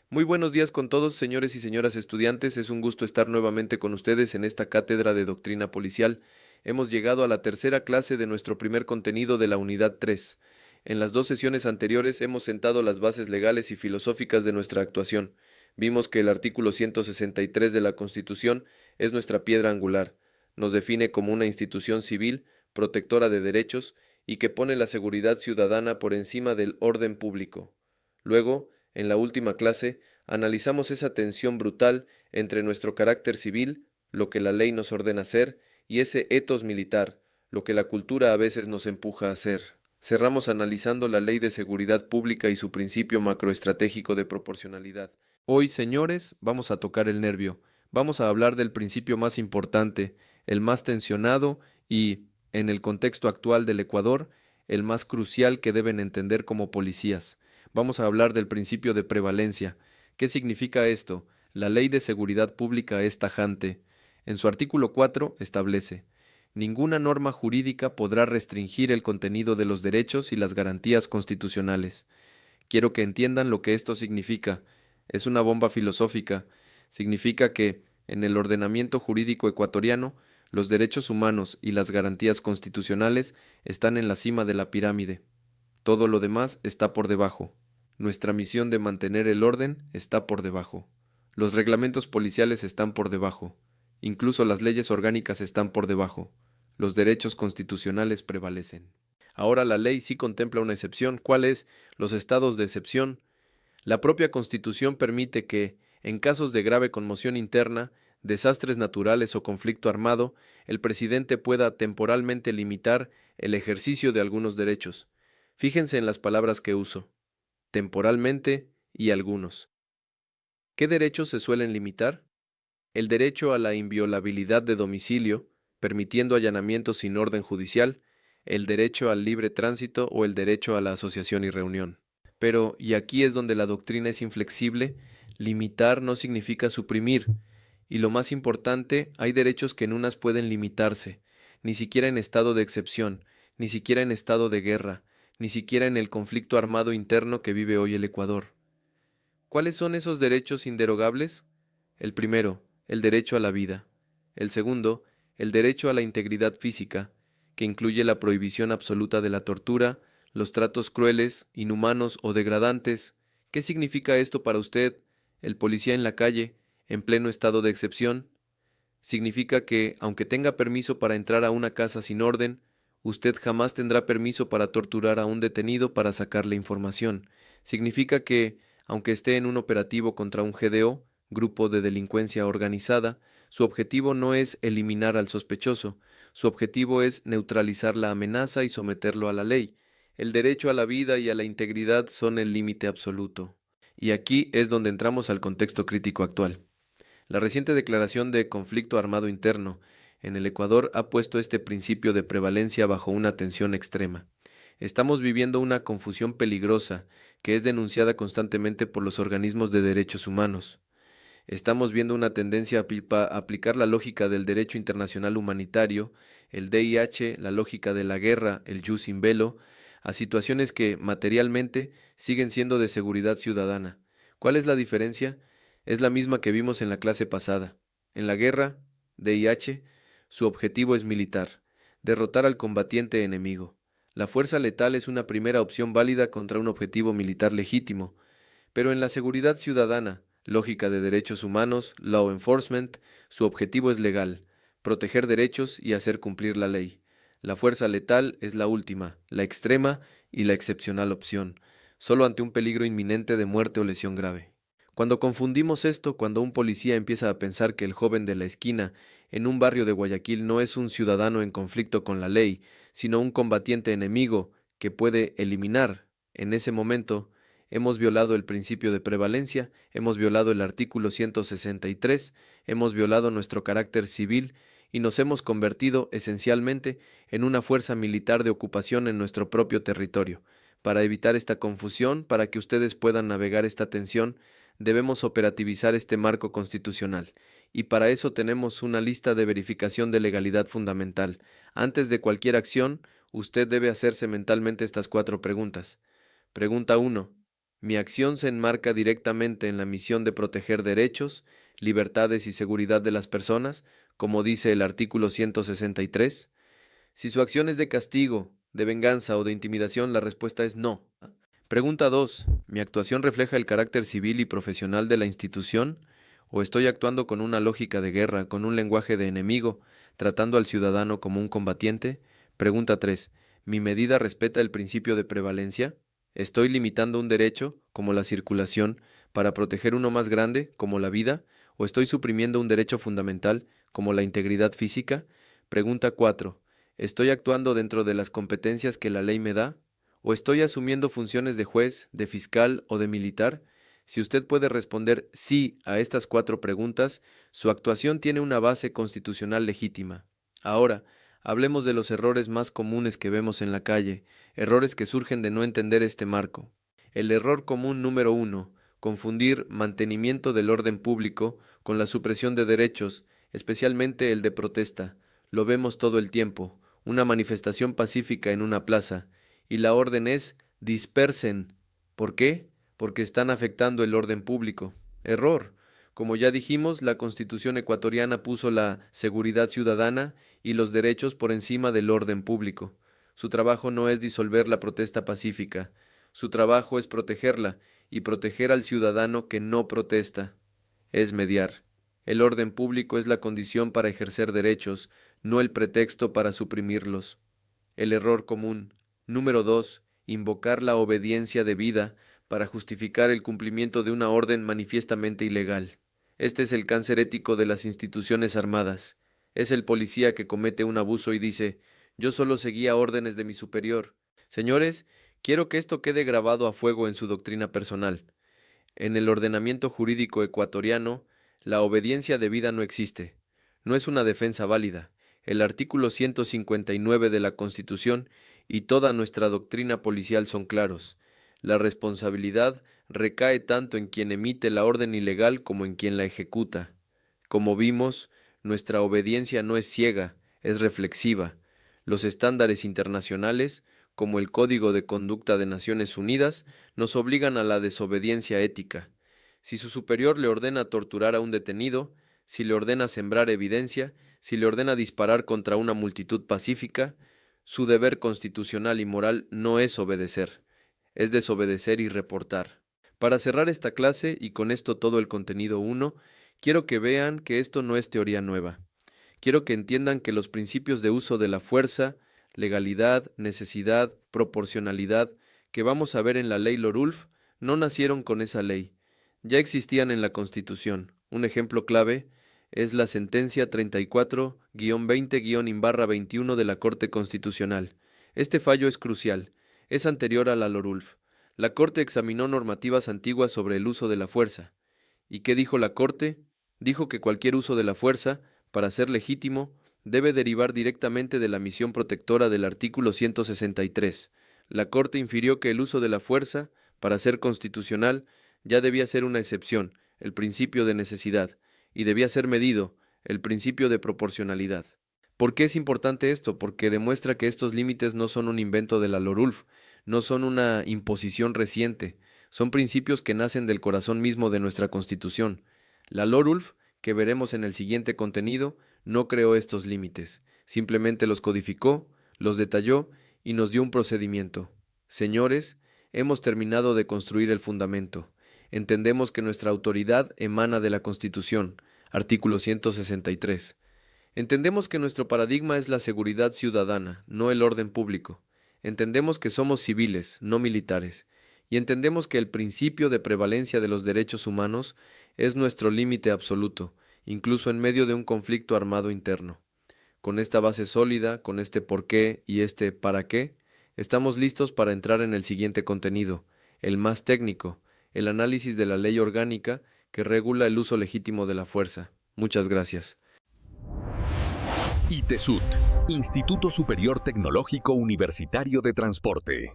Muy buenos días con todos, señores y señoras estudiantes. Es un gusto estar nuevamente con ustedes en esta cátedra de doctrina policial. Hemos llegado a la tercera clase de nuestro primer contenido de la unidad 3. En las dos sesiones anteriores hemos sentado las bases legales y filosóficas de nuestra actuación. Vimos que el artículo 163 de la Constitución es nuestra piedra angular. Nos define como una institución civil, protectora de derechos, y que pone la seguridad ciudadana por encima del orden público. Luego, en la última clase, analizamos esa tensión brutal entre nuestro carácter civil, lo que la ley nos ordena hacer, y ese etos militar, lo que la cultura a veces nos empuja a hacer. Cerramos analizando la ley de seguridad pública y su principio macroestratégico de proporcionalidad. Hoy, señores, vamos a tocar el nervio. Vamos a hablar del principio más importante, el más tensionado y, en el contexto actual del Ecuador, el más crucial que deben entender como policías. Vamos a hablar del principio de prevalencia. ¿Qué significa esto? La Ley de Seguridad Pública es tajante. En su artículo 4 establece: ninguna norma jurídica podrá restringir el contenido de los derechos y las garantías constitucionales. Quiero que entiendan lo que esto significa. Es una bomba filosófica. Significa que, en el ordenamiento jurídico ecuatoriano, los derechos humanos y las garantías constitucionales están en la cima de la pirámide. Todo lo demás está por debajo. Nuestra misión de mantener el orden está por debajo. Los reglamentos policiales están por debajo. Incluso las leyes orgánicas están por debajo. Los derechos constitucionales prevalecen. Ahora la ley sí contempla una excepción. ¿Cuál es? Los estados de excepción. La propia Constitución permite que, en casos de grave conmoción interna, desastres naturales o conflicto armado, el presidente pueda temporalmente limitar el ejercicio de algunos derechos. Fíjense en las palabras que uso: temporalmente y algunos. ¿Qué derechos se suelen limitar? El derecho a la inviolabilidad de domicilio, permitiendo allanamientos sin orden judicial, el derecho al libre tránsito o el derecho a la asociación y reunión. Pero, y aquí es donde la doctrina es inflexible, limitar no significa suprimir. Y lo más importante, hay derechos que en unas pueden limitarse, ni siquiera en estado de excepción, ni siquiera en estado de guerra, ni siquiera en el conflicto armado interno que vive hoy el Ecuador. ¿Cuáles son esos derechos inderogables? El primero, el derecho a la vida. El segundo, el derecho a la integridad física, que incluye la prohibición absoluta de la tortura, los tratos crueles, inhumanos o degradantes. ¿Qué significa esto para usted, el policía en la calle, en pleno estado de excepción? Significa que, aunque tenga permiso para entrar a una casa sin orden, usted jamás tendrá permiso para torturar a un detenido para sacarle información. Significa que, aunque esté en un operativo contra un GDO, grupo de delincuencia organizada, su objetivo no es eliminar al sospechoso, su objetivo es neutralizar la amenaza y someterlo a la ley. El derecho a la vida y a la integridad son el límite absoluto. Y aquí es donde entramos al contexto crítico actual. La reciente declaración de conflicto armado interno en el Ecuador ha puesto este principio de prevalencia bajo una tensión extrema. Estamos viviendo una confusión peligrosa que es denunciada constantemente por los organismos de derechos humanos. Estamos viendo una tendencia a aplicar la lógica del derecho internacional humanitario, el DIH, la lógica de la guerra, el jus in bello, a situaciones que, materialmente, siguen siendo de seguridad ciudadana. ¿Cuál es la diferencia? Es la misma que vimos en la clase pasada. En la guerra, DIH, su objetivo es militar: derrotar al combatiente enemigo. La fuerza letal es una primera opción válida contra un objetivo militar legítimo, pero en la seguridad ciudadana, lógica de derechos humanos, law enforcement, su objetivo es legal: proteger derechos y hacer cumplir la ley. La fuerza letal es la última, la extrema y la excepcional opción, solo ante un peligro inminente de muerte o lesión grave. Cuando confundimos esto, cuando un policía empieza a pensar que el joven de la esquina en un barrio de Guayaquil no es un ciudadano en conflicto con la ley, sino un combatiente enemigo que puede eliminar, en ese momento, hemos violado el principio de prevalencia, hemos violado el artículo 163, hemos violado nuestro carácter civil y nos hemos convertido esencialmente en una fuerza militar de ocupación en nuestro propio territorio. Para evitar esta confusión, para que ustedes puedan navegar esta tensión, debemos operativizar este marco constitucional. Y para eso tenemos una lista de verificación de legalidad fundamental. Antes de cualquier acción, usted debe hacerse mentalmente estas 4 preguntas. Pregunta 1. Mi acción se enmarca directamente en la misión de proteger derechos, libertades y seguridad de las personas, como dice el artículo 163. Si su acción es de castigo, de venganza o de intimidación, la respuesta es no. Pregunta 2. ¿Mi actuación refleja el carácter civil y profesional de la institución? ¿O estoy actuando con una lógica de guerra, con un lenguaje de enemigo, tratando al ciudadano como un combatiente? Pregunta 3. ¿Mi medida respeta el principio de prevalencia? ¿Estoy limitando un derecho, como la circulación, para proteger uno más grande, como la vida? ¿O estoy suprimiendo un derecho fundamental, como la integridad física? Pregunta 4. ¿Estoy actuando dentro de las competencias que la ley me da? ¿O estoy asumiendo funciones de juez, de fiscal o de militar? Si usted puede responder sí a estas 4 preguntas, su actuación tiene una base constitucional legítima. Ahora, hablemos de los errores más comunes que vemos en la calle, errores que surgen de no entender este marco. El error común número 1, confundir mantenimiento del orden público con la supresión de derechos, especialmente el de protesta. Lo vemos todo el tiempo, una manifestación pacífica en una plaza, y la orden es dispersen. ¿Por qué? Porque están afectando el orden público. Error. Como ya dijimos, la Constitución ecuatoriana puso la seguridad ciudadana y los derechos por encima del orden público. Su trabajo no es disolver la protesta pacífica. Su trabajo es protegerla y proteger al ciudadano que no protesta. Es mediar. El orden público es la condición para ejercer derechos, no el pretexto para suprimirlos. El error común. Número 2. Invocar la obediencia debida para justificar el cumplimiento de una orden manifiestamente ilegal. Este es el cáncer ético de las instituciones armadas. Es el policía que comete un abuso y dice, yo solo seguía órdenes de mi superior. Señores, quiero que esto quede grabado a fuego en su doctrina personal. En el ordenamiento jurídico ecuatoriano, la obediencia debida no existe. No es una defensa válida. El artículo 159 de la Constitución y toda nuestra doctrina policial son claros. La responsabilidad recae tanto en quien emite la orden ilegal como en quien la ejecuta. Como vimos, nuestra obediencia no es ciega, es reflexiva. Los estándares internacionales, como el Código de Conducta de Naciones Unidas, nos obligan a la desobediencia ética. Si su superior le ordena torturar a un detenido, si le ordena sembrar evidencia, si le ordena disparar contra una multitud pacífica, su deber constitucional y moral no es obedecer, es desobedecer y reportar. Para cerrar esta clase, y con esto todo el contenido 1, quiero que vean que esto no es teoría nueva. Quiero que entiendan que los principios de uso de la fuerza, legalidad, necesidad, proporcionalidad, que vamos a ver en la ley Lorulf, no nacieron con esa ley. Ya existían en la Constitución. Un ejemplo clave es la sentencia 34-20-21 de la Corte Constitucional. Este fallo es crucial. Es anterior a la Lorulf. La Corte examinó normativas antiguas sobre el uso de la fuerza. ¿Y qué dijo la Corte? Dijo que cualquier uso de la fuerza, para ser legítimo, debe derivar directamente de la misión protectora del artículo 163. La Corte infirió que el uso de la fuerza, para ser constitucional, ya debía ser una excepción, el principio de necesidad, y debía ser medido, el principio de proporcionalidad. ¿Por qué es importante esto? Porque demuestra que estos límites no son un invento de la Lorulf, no son una imposición reciente, son principios que nacen del corazón mismo de nuestra Constitución. La Lorulf, que veremos en el siguiente contenido, no creó estos límites, simplemente los codificó, los detalló y nos dio un procedimiento. Señores, hemos terminado de construir el fundamento. Entendemos que nuestra autoridad emana de la Constitución, artículo 163. Entendemos que nuestro paradigma es la seguridad ciudadana, no el orden público. Entendemos que somos civiles, no militares. Y entendemos que el principio de prevalencia de los derechos humanos es nuestro límite absoluto, incluso en medio de un conflicto armado interno. Con esta base sólida, con este por qué y este para qué, estamos listos para entrar en el siguiente contenido, el más técnico, el análisis de la ley orgánica que regula el uso legítimo de la fuerza. Muchas gracias. ITESUT, Instituto Superior Tecnológico Universitario de Transporte.